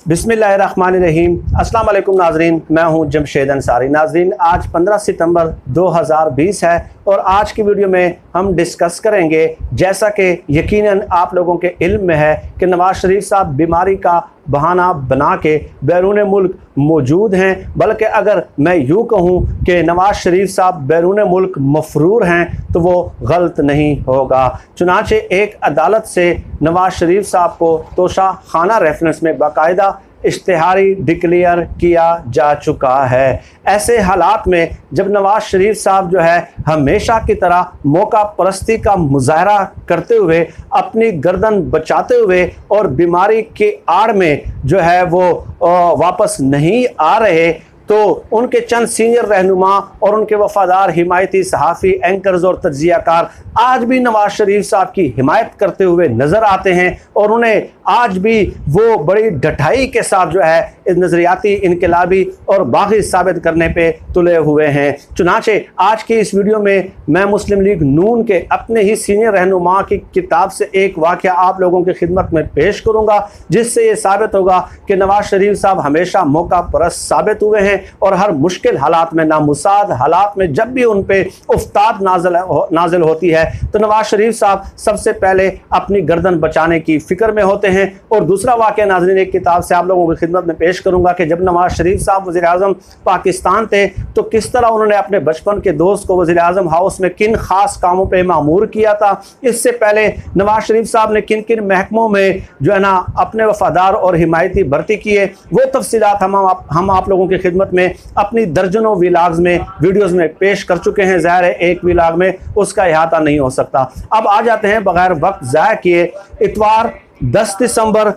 बिस्मिल्लाहिर्रहमानिर्रहीम। अस्सलाम वालेकुम नाजरीन, मैं हूं जमशेद अंसारी। नाजरीन, आज 15 सितंबर 2020 है और आज की वीडियो में हम डिस्कस करेंगे, जैसा कि यकीनन आप लोगों के इल्म में है कि नवाज शरीफ साहब बीमारी का बहाना बना के बैरून मुल्क मौजूद हैं। बल्कि अगर मैं यूँ कहूँ कि नवाज शरीफ साहब बैरून मुल्क मफरूर हैं तो वो गलत नहीं होगा। चुनांचे एक अदालत से नवाज शरीफ साहब को तोशा खाना रेफरेंस में बाकायदा इश्तिहारी डिक्लेयर किया जा चुका है। ऐसे हालात में जब नवाज शरीफ साहब जो है हमेशा की तरह मौका परस्ती का मुजाहरा करते हुए अपनी गर्दन बचाते हुए और बीमारी की आड़ में जो है वो वापस नहीं आ रहे, तो उनके चंद सीनियर रहनुमा और उनके वफादार हिमायती सहाफ़ी, एंकर्स और तज्जियाकार आज भी नवाज शरीफ साहब की हिमायत करते हुए नज़र आते हैं और उन्हें आज भी वो बड़ी ढठाई के साथ जो है इस नज़रियाती इनकलाबी और बागी साबित करने पे तुले हुए हैं। चुनांचे आज की इस वीडियो में मैं मुस्लिम लीग नून के अपने ही सीनियर रहनुमा की किताब से एक वाक़या आप लोगों की खिदमत में पेश करूँगा, जिससे ये साबित होगा कि नवाज शरीफ साहब हमेशा मौका परस्त साबित हुए हैं और हर मुश्किल हालात में, नामुसाद हालात में जब भी उन पे उफ्ताद नाजिल होती है तो नवाज शरीफ साहब सबसे पहले अपनी गर्दन बचाने की फिक्र में होते हैं। और दूसरा वाक़या नाज़रीन एक किताब से आप लोगों की खिदमत में पेश करूंगा कि जब नवाज शरीफ साहब वज़ीर आज़म पाकिस्तान थे तो किस तरह उन्होंने अपने बचपन के दोस्त को वज़ीर आज़म हाउस में किन खास कामों पर मामूर किया था। इससे पहले नवाज शरीफ साहब ने किन किन महकमों में जो है ना अपने वफादार और हिमायती भर्ती किए, वो तफसीलात हम आप लोगों की खिदमत में अपनी दर्जनों विलाग्स में, वीडियोस में पेश कर चुके हैं। ज़ाहिर है एक विलाग में उसका इहाता नहीं हो सकता। अब आ जाते हैं बगैर वक्त ज़ाया किए इतवार 10 दिसंबर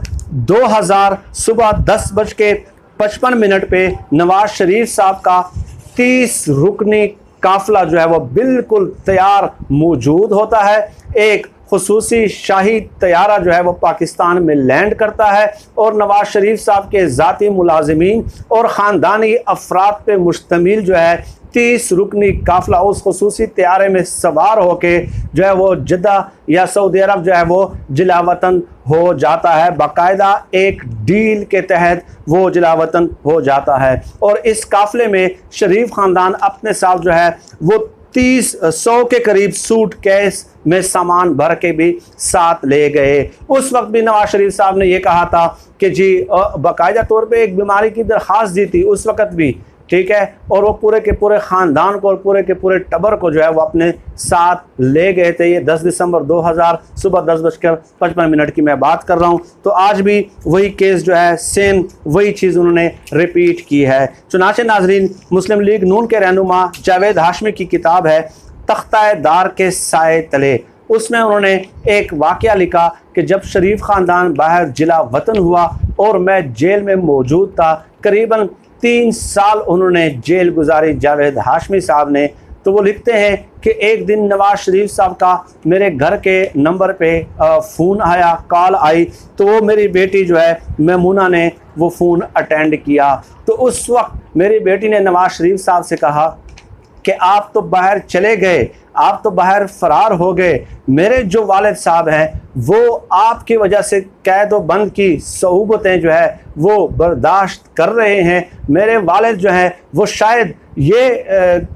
2000 सुबह 10:55 पे नवाज शरीफ साहब का 30 रुकनी काफिला जो है वो बिल्कुल तैयार मौजूद होता है। एक खुसूसी शाही तैयारा जो है वो पाकिस्तान में लैंड करता है और नवाज शरीफ साहब के ज़ाती मुलाजिमीन और ख़ानदानी अफराद पे मुश्तमिल जो है 30 रुकनी काफिला उस खुसूसी तैयारे में सवार होके जो है वो जद्दा या सऊदी अरब जो है वो जिलावतन हो जाता है। बाकायदा एक डील के तहत वो जिलावतन हो जाता है और इस काफिले में शरीफ ख़ानदान अपने साथ जो है वो 100 के करीब सूट केस में सामान भर के भी साथ ले गए। उस वक्त भी नवाज शरीफ साहब ने ये कहा था कि जी बाकायदा तौर पे एक बीमारी की दरख्वास्त दी थी उस वक्त भी, ठीक है, और वो पूरे के पूरे ख़ानदान को और पूरे के पूरे टबर को जो है वो अपने साथ ले गए थे। ये 10 दिसंबर 2000 सुबह 10:55 की मैं बात कर रहा हूँ। तो आज भी वही केस जो है सेम वही चीज़ उन्होंने रिपीट की है। चुनांचे नाजरीन मुस्लिम लीग नून के रहनुमा जावेद हाशमी की किताब है तख्ता-ए-दार के साए तले, उसमें उन्होंने एक वाक़या लिखा कि जब शरीफ ख़ानदान बाहर जिला वतन हुआ और मैं जेल में मौजूद था, करीबन 3 साल उन्होंने जेल गुजारी जावेद हाशमी साहब ने। तो वो लिखते हैं कि एक दिन नवाज शरीफ साहब का मेरे घर के नंबर पे फ़ोन आया, कॉल आई, तो वो मेरी बेटी जो है मैमूना ने वो फ़ोन अटेंड किया। तो उस वक्त मेरी बेटी ने नवाज शरीफ साहब से कहा कि आप तो बाहर चले गए, आप तो बाहर फरार हो गए, मेरे जो वालिद साहब हैं वो आपकी वजह से कैद व बंद की सऊबतें जो है वो बर्दाश्त कर रहे हैं। मेरे वालिद जो हैं वो शायद ये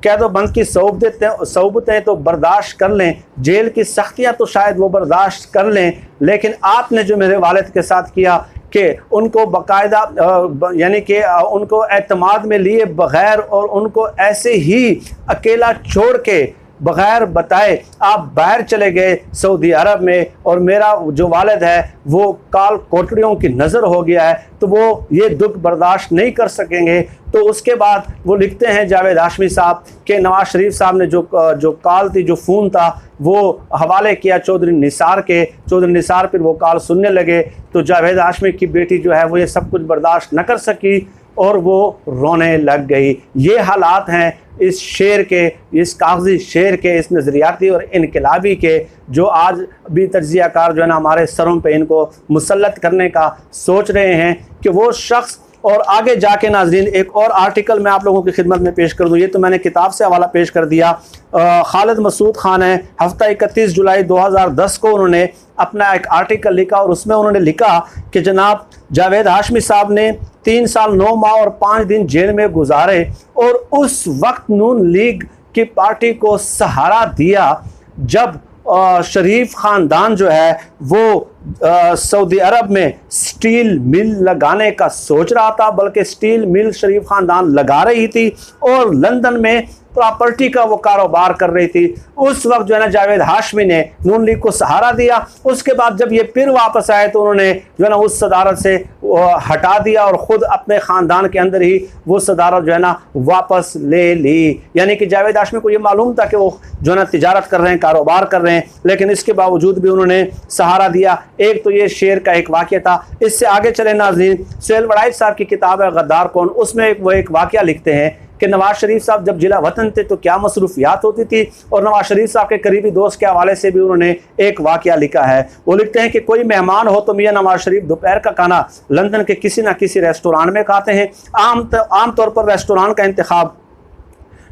कैद व बंद की सऊबतें तो बर्दाश्त कर लें, जेल की सख्तियाँ तो शायद वो बर्दाश्त कर लें, लेकिन आपने जो मेरे वालिद के साथ किया कि उनको बाकायदा यानी कि उनको एतमाद में लिए बग़ैर और उनको ऐसे ही अकेला छोड़ के बग़ैर बताए आप बाहर चले गए सऊदी अरब में और मेरा जो वालिद है वो काल कोठरियों की नज़र हो गया है, तो वो ये दुख बर्दाश्त नहीं कर सकेंगे। तो उसके बाद वो लिखते हैं जावेद हाशमी साहब कि नवाज शरीफ साहब ने जो कॉल थी, जो फ़ोन था, वो हवाले किया चौधरी निसार के। चौधरी निसार फिर वो कॉल सुनने लगे तो जावेद हाशमी की बेटी जो है वो ये सब कुछ बर्दाश्त न कर सकी और वो रोने लग गई। ये हालात हैं इस शेर के, इस कागजी शेर के, इस नज़रियाती और इनकलाबी के, जो आज भी तज्जियाकार जो है ना हमारे सरों पे इनको मुसल्लत करने का सोच रहे हैं कि वो शख्स। और आगे जाके नाजरीन एक और आर्टिकल मैं आप लोगों की खिदमत में पेश कर दूँ। ये तो मैंने किताब से हवाला पेश कर दिया। खालिद मसूद खान है, हफ्ता 31 जुलाई 2010 को उन्होंने अपना एक आर्टिकल लिखा और उसमें उन्होंने लिखा कि जनाब जावेद हाशमी साहब ने 3 साल 9 माह और 5 दिन जेल में गुजारे और उस वक्त नून लीग की पार्टी को सहारा दिया जब शरीफ ख़ानदान जो है वो सऊदी अरब में स्टील मिल लगाने का सोच रहा था, बल्कि स्टील मिल शरीफ ख़ानदान लगा रही थी और लंदन में प्रॉपर्टी का वो कारोबार कर रही थी। उस वक्त जो है ना जावेद हाशमी ने नून लीग को सहारा दिया। उसके बाद जब ये फिर वापस आए तो उन्होंने जो है ना उस सदारत से हटा दिया और ख़ुद अपने ख़ानदान के अंदर ही वो सदारत जो है ना वापस ले ली। यानी कि जावेद हाशमी को ये मालूम था कि वो जो है ना तिजारत कर रहे हैं, कारोबार कर रहे हैं, लेकिन इसके बावजूद भी उन्होंने सहारा दिया। एक तो ये शेर का एक वाक़या था। इससे आगे चले नाज़रीन, सुहेल वड़ाइच साहब की किताब है गद्दार कौन, उसमें वो एक वाक़या लिखते हैं कि नवाज शरीफ साहब जब जिला वतन थे तो क्या मसरूफियात होती थी, और नवाज शरीफ साहब के करीबी दोस्त के हवाले से भी उन्होंने एक वाक़या लिखा है। वो लिखते हैं कि कोई मेहमान हो तो मियाँ नवाज शरीफ दोपहर का खाना लंदन के किसी न किसी रेस्टोरेंट में खाते हैं। आम तौर पर रेस्टोरेंट का इंतखाब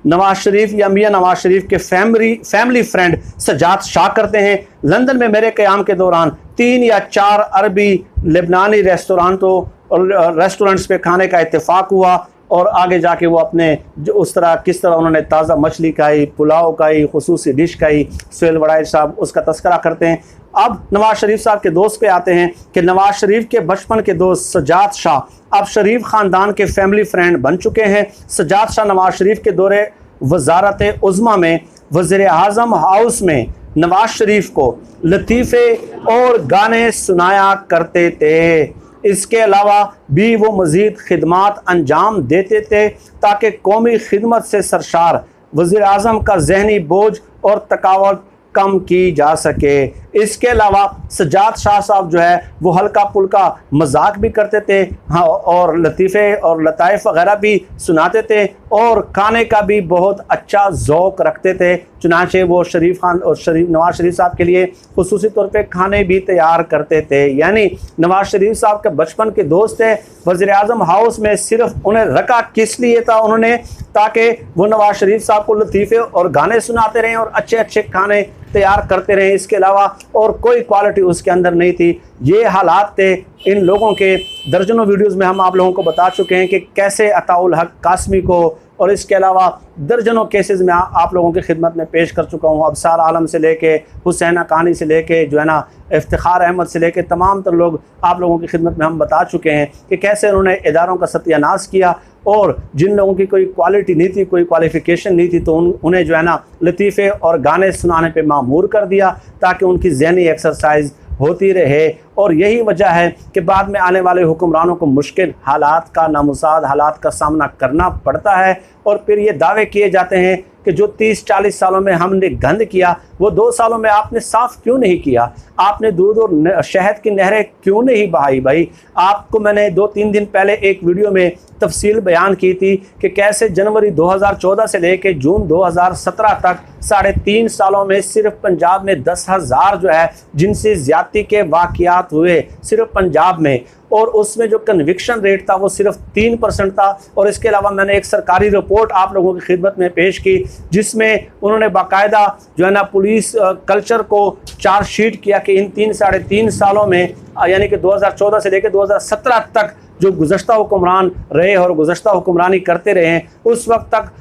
नवाज शरीफ या मियाँ नवाज शरीफ के फैमिली फ्रेंड सज्जाद शाह करते हैं। लंदन में मेरे क़याम के दौरान 3 या 4 अरबी लेबनानी रेस्टोरेंट्स पे खाने का इत्तेफाक हुआ, और आगे जाके वो अपने जो उस तरह किस तरह उन्होंने ताज़ा मछली खाई, पुलाव खाई, खुसूसी डिश खाई, सुहेल वड़ाइच साहब उसका तस्करा करते हैं। अब नवाज शरीफ साहब के दोस्त पे आते हैं कि नवाज शरीफ के बचपन के दोस्त सज्जाद शाह अब शरीफ ख़ानदान के फैमिली फ्रेंड बन चुके हैं। सज्जाद शाह नवाज शरीफ के दौरे वज़ारत उज़्मा में वज़ीर आज़म हाउस में नवाज शरीफ को लतीफ़े और गाने सुनाया करते थे। इसके अलावा भी वो मज़ीद खिदमात अंजाम देते थे ताकि कौमी खिदमत से सरशार वज़ीर आज़म का ज़हनी बोझ और थकावट कम की जा सके। इसके अलावा सज्जाद शाह साहब जो है वो हल्का फुल्का मजाक भी करते थे, हाँ, और लतीफ़े और लताइफ वगैरह भी सुनाते थे, और खाने का भी बहुत अच्छा ज़ौक़ रखते थे। चुनांचे वो शरीफ खान और नवाज शरीफ साहब के लिए खुसूसी तौर पे खाने भी तैयार करते थे। यानी नवाज शरीफ साहब के बचपन के दोस्त थे। वज़ीर आज़म हाउस में सिर्फ उन्हें रखा किस लिए था उन्होंने, ताकि वो नवाज शरीफ साहब को लतीफ़े और गाने सुनाते रहें और अच्छे अच्छे खाने तैयार करते रहें। इसके अलावा और कोई क्वालिटी उसके अंदर नहीं थी। ये हालात थे इन लोगों के। दर्जनों वीडियोस में हम आप लोगों को बता चुके हैं कि कैसे अताउल हक कासमी को, और इसके अलावा दर्जनों केसेस में आप लोगों की खिदमत में पेश कर चुका हूँ। अबसार आलम से लेके हुसैना कानी से लेके जो है ना इफ्तिखार अहमद से लेके तमाम तर लोग आप लोगों की खिदमत में हम बता चुके हैं कि कैसे उन्होंने इदारों का सत्यानाश किया, और जिन लोगों की कोई क्वालिटी नहीं थी, कोई क्वालिफ़िकेशन नहीं थी, तो उन्हें जो है ना लतीफ़े और गाने सुनाने पे मामूर कर दिया ताकि उनकी ज़हनी एक्सरसाइज होती रहे। और यही वजह है कि बाद में आने वाले हुक्मरानों को मुश्किल हालात का, नामुसाद हालात का सामना करना पड़ता है, और फिर ये दावे किए जाते हैं कि जो 30-40 सालों में हमने गंद किया वो 2 सालों में आपने साफ़ क्यों नहीं किया, आपने दूध और शहद की नहरें क्यों नहीं बहाई। भाई आपको मैंने 2-3 दिन पहले एक वीडियो में तफसील बयान की थी कि कैसे जनवरी 2014 से लेकर जून 2017 तक 3.5 सालों में सिर्फ पंजाब में 10,000 जो है जिनसे ज़्यादती के वाक़यात हुए सिर्फ पंजाब में, और उसमें जो कन्विक्शन रेट था वो सिर्फ 3% था। और इसके अलावा मैंने एक सरकारी रिपोर्ट आप लोगों की खिदमत में पेश की जिसमें उन्होंने बाकायदा जो है ना पुलिस कल्चर को चार्जशीट किया कि इन 3-3.5 सालों में, यानी कि 2014 से लेकर 2017 तक जो गुज़श्ता हुक्मरान रहे और गुज़श्ता हुक्मरानी करते रहे हैं, उस वक्त तक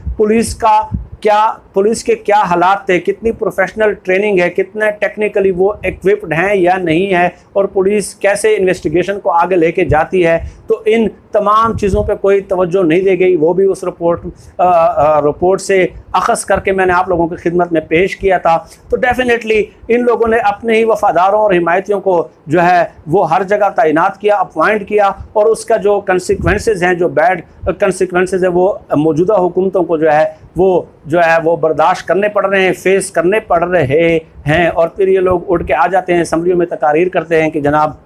पुलिस के क्या हालात थे, कितनी प्रोफेशनल ट्रेनिंग है, कितने टेक्निकली वो इक्विप्ड हैं या नहीं है, और पुलिस कैसे इन्वेस्टिगेशन को आगे लेके जाती है। तो इन तमाम चीज़ों पे कोई तवज्जो नहीं दी गई। वो भी उस रिपोर्ट से अखज़ करके मैंने आप लोगों की खिदमत में पेश किया था। तो डेफिनेटली इन लोगों ने अपने ही वफ़ादारों और हिमायतियों को जो है वो हर जगह तैनात किया, अपॉइंट किया, और उसका जो कंसिक्वेंसेस हैं, जो बैड कंसिक्वेंसेस है, वो मौजूदा हुकूमतों को जो है वो बर्दाश्त करने पड़ रहे हैं, फेस करने पड़ रहे हैं। और फिर ये लोग उठ के आ जाते हैं, असम्बलियों में तकारीर करते हैं कि जनाब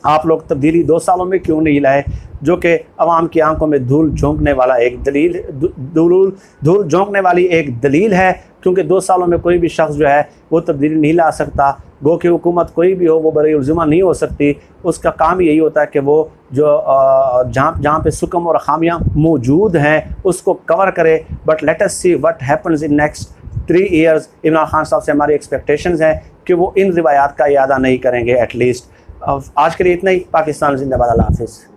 आप लोग तब्दीली 2 सालों में क्यों नहीं लाए, जो कि अवाम की आंखों में धूल झोंकने वाला एक धूल झोंकने वाली एक दलील है, क्योंकि 2 सालों में कोई भी शख्स जो है वो तब्दीली नहीं ला सकता। गो की हुकूमत कोई भी हो वो बरी-उल-ज़िम्मा नहीं हो सकती। उसका काम यही होता है कि वो जो जहाँ पे सुकम और खामियाँ मौजूद हैं उसको कवर करे। But let us see what happens in next 3 years. Imran Khan साहब से हमारी एक्सपेक्टेशंस हैं कि वो इन रिवायात का इयादा नहीं करेंगे एटलीस्ट। आज के लिए इतना ही। पाकिस्तान जिंदाबाद, अल्लाह हाफिज़।